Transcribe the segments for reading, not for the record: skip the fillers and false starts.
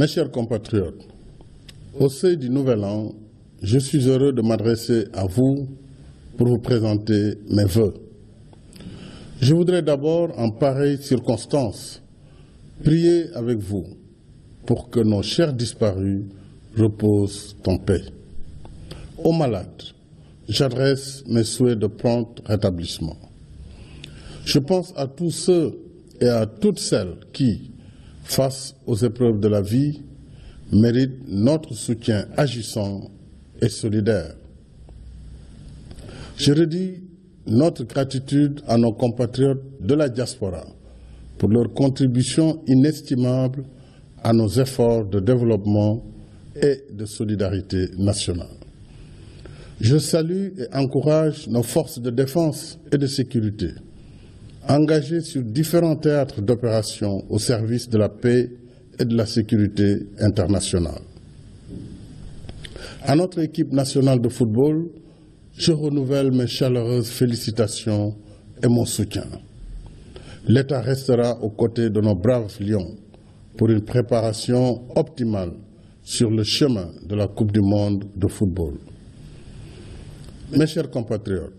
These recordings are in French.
Mes chers compatriotes, au seuil du Nouvel An, je suis heureux de m'adresser à vous pour vous présenter mes vœux. Je voudrais d'abord, en pareille circonstance, prier avec vous pour que nos chers disparus reposent en paix. Aux malades, j'adresse mes souhaits de prompt rétablissement. Je pense à tous ceux et à toutes celles qui, face aux épreuves de la vie, méritent notre soutien agissant et solidaire. Je redis notre gratitude à nos compatriotes de la diaspora pour leur contribution inestimable à nos efforts de développement et de solidarité nationale. Je salue et encourage nos forces de défense et de sécurité, engagés sur différents théâtres d'opération au service de la paix et de la sécurité internationale. À notre équipe nationale de football, je renouvelle mes chaleureuses félicitations et mon soutien. L'État restera aux côtés de nos braves lions pour une préparation optimale sur le chemin de la Coupe du monde de football. Mes chers compatriotes,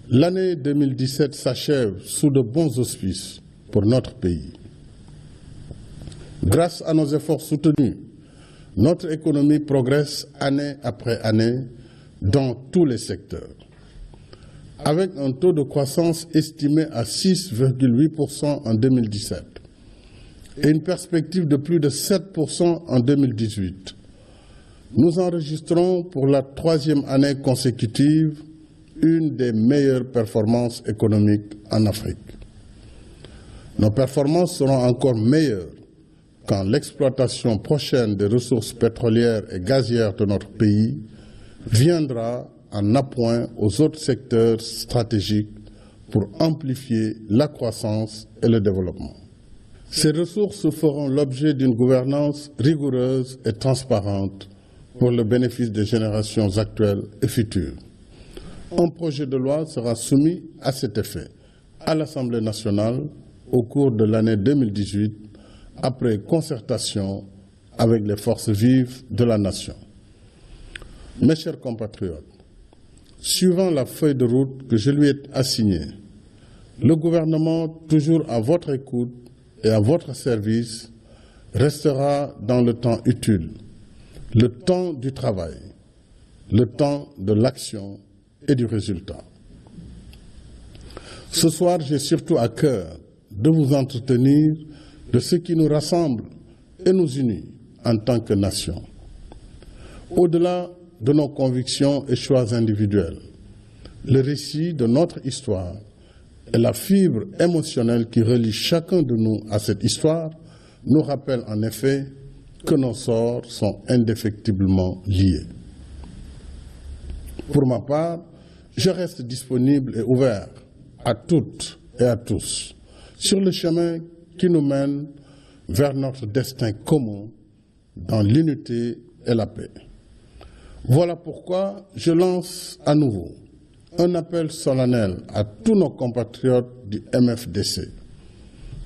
l'année 2017 s'achève sous de bons auspices pour notre pays. Grâce à nos efforts soutenus, notre économie progresse année après année dans tous les secteurs. Avec un taux de croissance estimé à 6,8% en 2017 et une perspective de plus de 7% en 2018, nous enregistrons pour la troisième année consécutive une des meilleures performances économiques en Afrique. Nos performances seront encore meilleures quand l'exploitation prochaine des ressources pétrolières et gazières de notre pays viendra en appoint aux autres secteurs stratégiques pour amplifier la croissance et le développement. Ces ressources feront l'objet d'une gouvernance rigoureuse et transparente pour le bénéfice des générations actuelles et futures. Un projet de loi sera soumis à cet effet à l'Assemblée nationale au cours de l'année 2018, après concertation avec les forces vives de la nation. Mes chers compatriotes, suivant la feuille de route que je lui ai assignée, le gouvernement, toujours à votre écoute et à votre service, restera dans le temps utile, le temps du travail, le temps de l'action et du résultat. Ce soir, j'ai surtout à cœur de vous entretenir de ce qui nous rassemble et nous unit en tant que nation. Au-delà de nos convictions et choix individuels, le récit de notre histoire et la fibre émotionnelle qui relie chacun de nous à cette histoire nous rappellent en effet que nos sorts sont indéfectiblement liés. Pour ma part, je reste disponible et ouvert à toutes et à tous sur le chemin qui nous mène vers notre destin commun dans l'unité et la paix. Voilà pourquoi je lance à nouveau un appel solennel à tous nos compatriotes du MFDC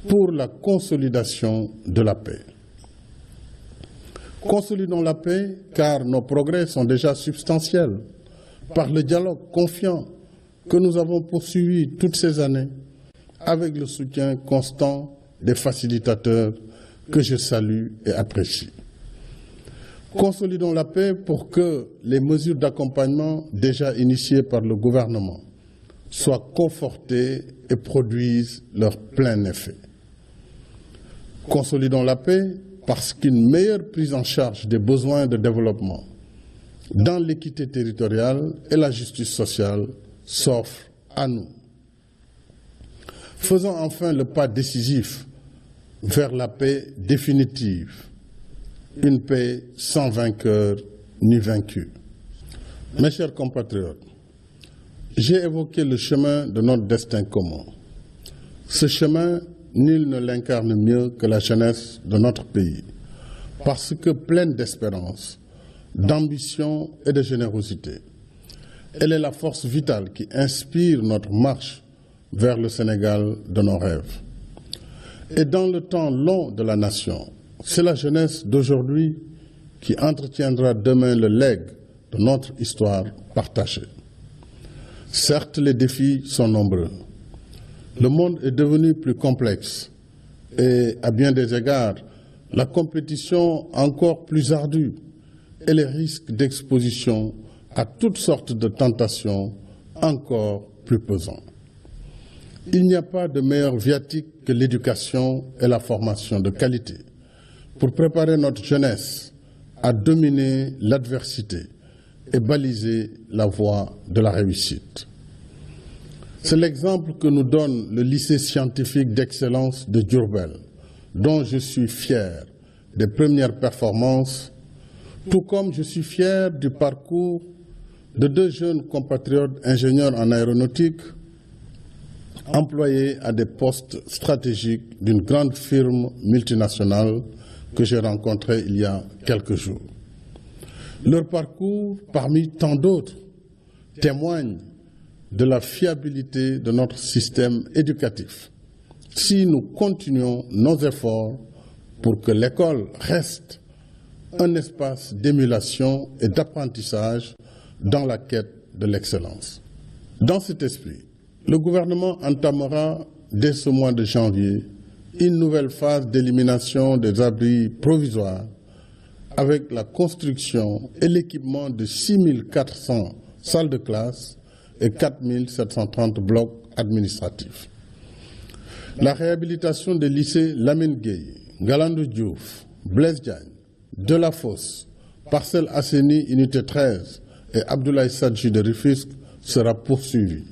pour la consolidation de la paix. Consolidons la paix car nos progrès sont déjà substantiels par le dialogue confiant que nous avons poursuivi toutes ces années avec le soutien constant des facilitateurs que je salue et apprécie. Consolidons la paix pour que les mesures d'accompagnement déjà initiées par le gouvernement soient confortées et produisent leur plein effet. Consolidons la paix parce qu'une meilleure prise en charge des besoins de développement dans l'équité territoriale et la justice sociale s'offre à nous. Faisons enfin le pas décisif vers la paix définitive, une paix sans vainqueur ni vaincu. Mes chers compatriotes, j'ai évoqué le chemin de notre destin commun. Ce chemin, nul ne l'incarne mieux que la jeunesse de notre pays, parce que pleine d'espérance, d'ambition et de générosité. Elle est la force vitale qui inspire notre marche vers le Sénégal de nos rêves. Et dans le temps long de la nation, c'est la jeunesse d'aujourd'hui qui entretiendra demain le legs de notre histoire partagée. Certes, les défis sont nombreux. Le monde est devenu plus complexe et, à bien des égards, la compétition encore plus ardue et les risques d'exposition à toutes sortes de tentations encore plus pesants. Il n'y a pas de meilleur viatique que l'éducation et la formation de qualité pour préparer notre jeunesse à dominer l'adversité et baliser la voie de la réussite. C'est l'exemple que nous donne le lycée scientifique d'excellence de Diourbel, dont je suis fier des premières performances, tout comme je suis fier du parcours de deux jeunes compatriotes ingénieurs en aéronautique employés à des postes stratégiques d'une grande firme multinationale que j'ai rencontrée il y a quelques jours. Leur parcours, parmi tant d'autres, témoigne de la fiabilité de notre système éducatif si nous continuons nos efforts pour que l'école reste un espace d'émulation et d'apprentissage dans la quête de l'excellence. Dans cet esprit, le gouvernement entamera dès ce mois de janvier une nouvelle phase d'élimination des abris provisoires avec la construction et l'équipement de 6400 salles de classe et 4730 blocs administratifs. La réhabilitation des lycées Lamine Gueye, Galandou Diouf, Blaise Diagne, Delafosse, Parcelles Assainies, Unité 13 et Abdoulaye Sadji de Rufisque sera poursuivie.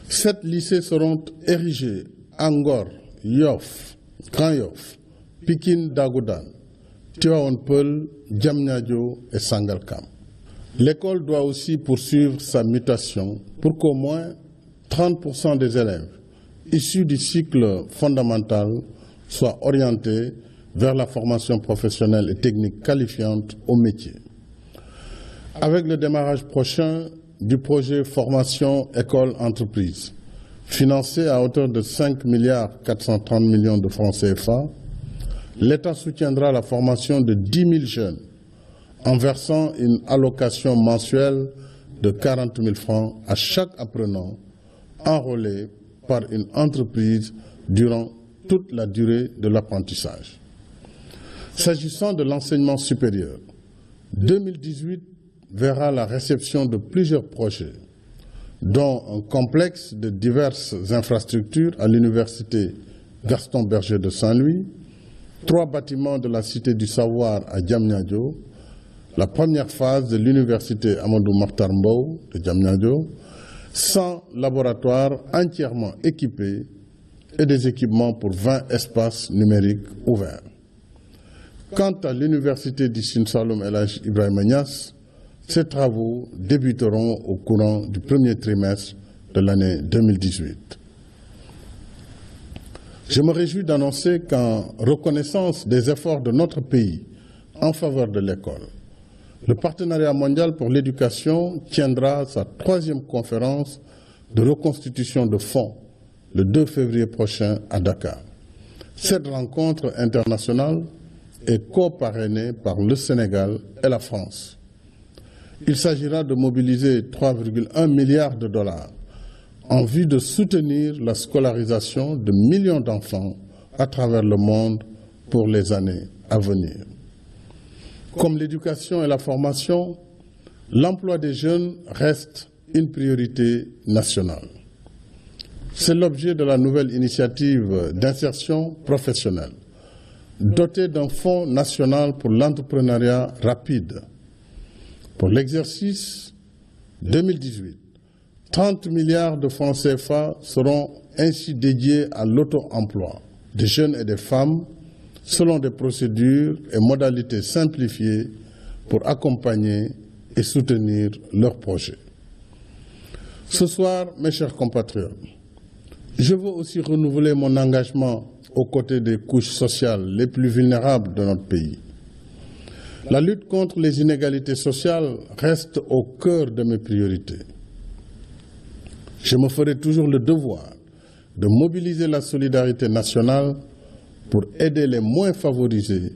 7 lycées seront érigés à Ngor, Yoff, Grand Yoff, Pikine Dagoudane, Tivaouane Peulh, Diamniadio et Sangalkam. L'école doit aussi poursuivre sa mutation pour qu'au moins 30% des élèves issus du cycle fondamental soient orientés vers la formation professionnelle et technique qualifiante au métier. Avec le démarrage prochain du projet Formation École-Entreprise, financé à hauteur de 5,430 milliards de francs CFA, l'État soutiendra la formation de 10 000 jeunes en versant une allocation mensuelle de 40 000 francs à chaque apprenant enrôlé par une entreprise durant toute la durée de l'apprentissage. S'agissant de l'enseignement supérieur, 2018 verra la réception de plusieurs projets, dont un complexe de diverses infrastructures à l'université Gaston Berger de Saint-Louis, 3 bâtiments de la Cité du Savoir à Diamniadio, la première phase de l'université Amadou Mahtar Mbow de Diamniadio, 100 laboratoires entièrement équipés et des équipements pour 20 espaces numériques ouverts. Quant à l'université du Sine Saloum El Hadj Ibrahima Niass, ces travaux débuteront au courant du premier trimestre de l'année 2018. Je me réjouis d'annoncer qu'en reconnaissance des efforts de notre pays en faveur de l'école, le Partenariat mondial pour l'éducation tiendra sa 3e conférence de reconstitution de fonds le 2 février prochain à Dakar. Cette rencontre internationale est co-parrainée par le Sénégal et la France. Il s'agira de mobiliser 3,1 milliards de dollars en vue de soutenir la scolarisation de millions d'enfants à travers le monde pour les années à venir. Comme l'éducation et la formation, l'emploi des jeunes reste une priorité nationale. C'est l'objet de la nouvelle initiative d'insertion professionnelle, dotée d'un fonds national pour l'entrepreneuriat rapide. Pour l'exercice 2018, 30 milliards de francs CFA seront ainsi dédiés à l'auto-emploi des jeunes et des femmes selon des procédures et modalités simplifiées pour accompagner et soutenir leurs projets. Ce soir, mes chers compatriotes, je veux aussi renouveler mon engagement aux côtés des couches sociales les plus vulnérables de notre pays. La lutte contre les inégalités sociales reste au cœur de mes priorités. Je me ferai toujours le devoir de mobiliser la solidarité nationale pour aider les moins favorisés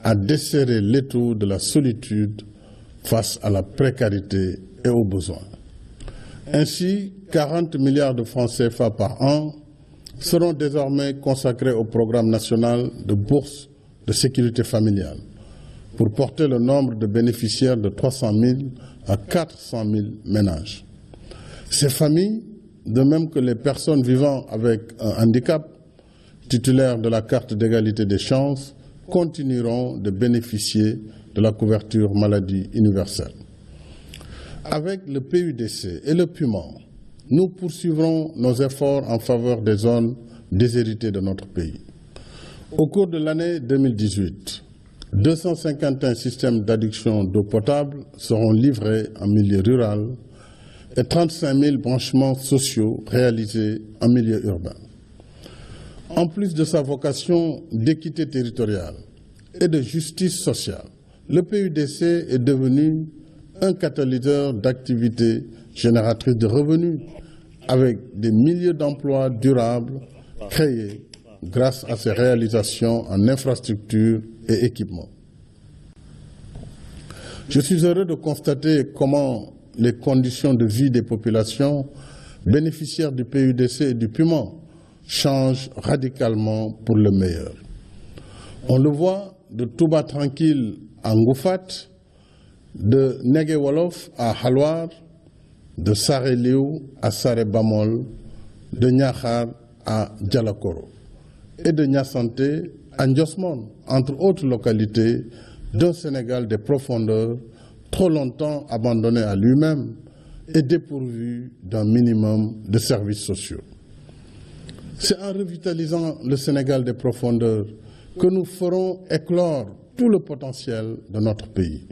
à desserrer l'étau de la solitude face à la précarité et aux besoins. Ainsi, 40 milliards de francs CFA par an seront désormais consacrés au programme national de bourse de sécurité familiale pour porter le nombre de bénéficiaires de 300 000 à 400 000 ménages. Ces familles, de même que les personnes vivant avec un handicap, titulaires de la carte d'égalité des chances, continueront de bénéficier de la couverture maladie universelle. Avec le PUDC et le PUMA, nous poursuivrons nos efforts en faveur des zones déshéritées de notre pays. Au cours de l'année 2018, 251 systèmes d'adduction d'eau potable seront livrés en milieu rural et 35 000 branchements sociaux réalisés en milieu urbain. En plus de sa vocation d'équité territoriale et de justice sociale, le PUDC est devenu un catalyseur d'activités génératrices de revenus avec des milliers d'emplois durables créés grâce à ses réalisations en infrastructures et équipements. Je suis heureux de constater comment les conditions de vie des populations bénéficiaires du PUDC et du PUMA changent radicalement pour le meilleur. On le voit de Touba Tranquille à Ngoufat, de Negue Wolof à Halwar, de Sare Liou à Sare Bamol, de Niakhar à Dialakoro et de Niassante à Ndiosmone, entre autres localités d'un Sénégal des profondeurs trop longtemps abandonné à lui-même et dépourvu d'un minimum de services sociaux. C'est en revitalisant le Sénégal des profondeurs que nous ferons éclore tout le potentiel de notre pays.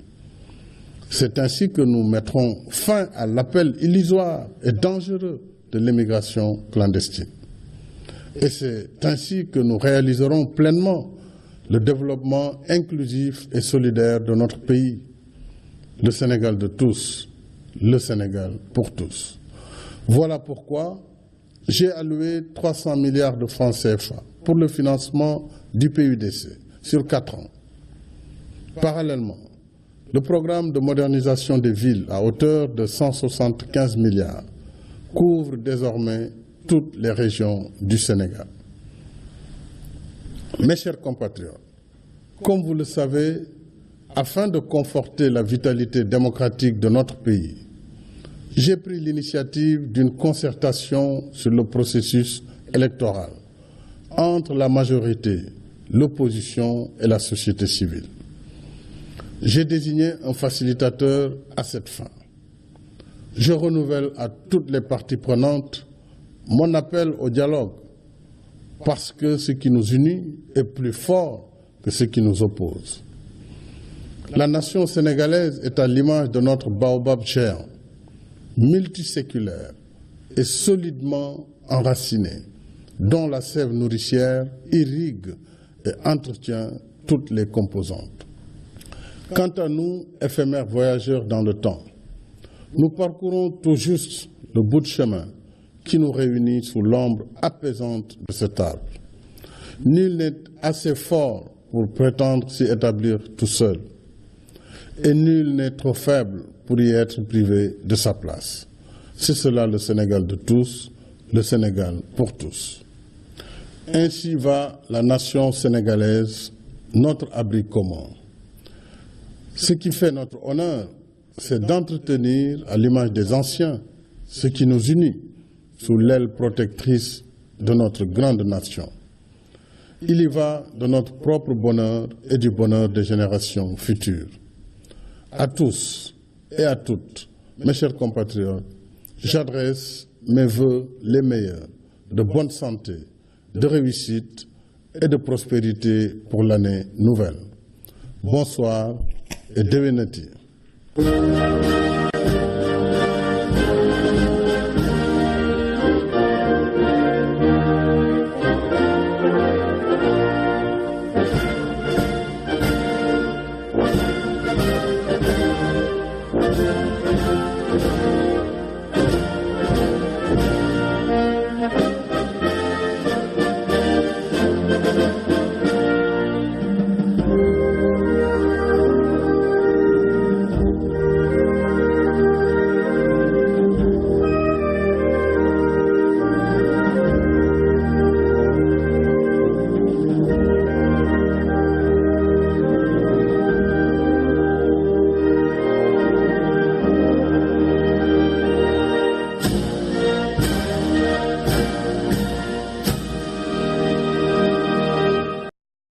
C'est ainsi que nous mettrons fin à l'appel illusoire et dangereux de l'immigration clandestine. Et c'est ainsi que nous réaliserons pleinement le développement inclusif et solidaire de notre pays, le Sénégal de tous, le Sénégal pour tous. Voilà pourquoi j'ai alloué 300 milliards de francs CFA pour le financement du PUDC sur 4 ans. Parallèlement, le programme de modernisation des villes à hauteur de 175 milliards couvre désormais toutes les régions du Sénégal. Mes chers compatriotes, comme vous le savez, afin de conforter la vitalité démocratique de notre pays, j'ai pris l'initiative d'une concertation sur le processus électoral entre la majorité, l'opposition et la société civile. J'ai désigné un facilitateur à cette fin. Je renouvelle à toutes les parties prenantes mon appel au dialogue parce que ce qui nous unit est plus fort que ce qui nous oppose. La nation sénégalaise est à l'image de notre baobab géant, multiséculaire et solidement enraciné, dont la sève nourricière irrigue et entretient toutes les composantes. Quant à nous, éphémères voyageurs dans le temps, nous parcourons tout juste le bout de chemin qui nous réunit sous l'ombre apaisante de cet arbre. Nul n'est assez fort pour prétendre s'y établir tout seul, et nul n'est trop faible pour y être privé de sa place. C'est cela le Sénégal de tous, le Sénégal pour tous. Ainsi va la nation sénégalaise, notre abri commun. Ce qui fait notre honneur, c'est d'entretenir à l'image des anciens ce qui nous unit sous l'aile protectrice de notre grande nation. Il y va de notre propre bonheur et du bonheur des générations futures. À tous et à toutes, mes chers compatriotes, j'adresse mes vœux les meilleurs, de bonne santé, de réussite et de prospérité pour l'année nouvelle. Bonsoir et déwénati.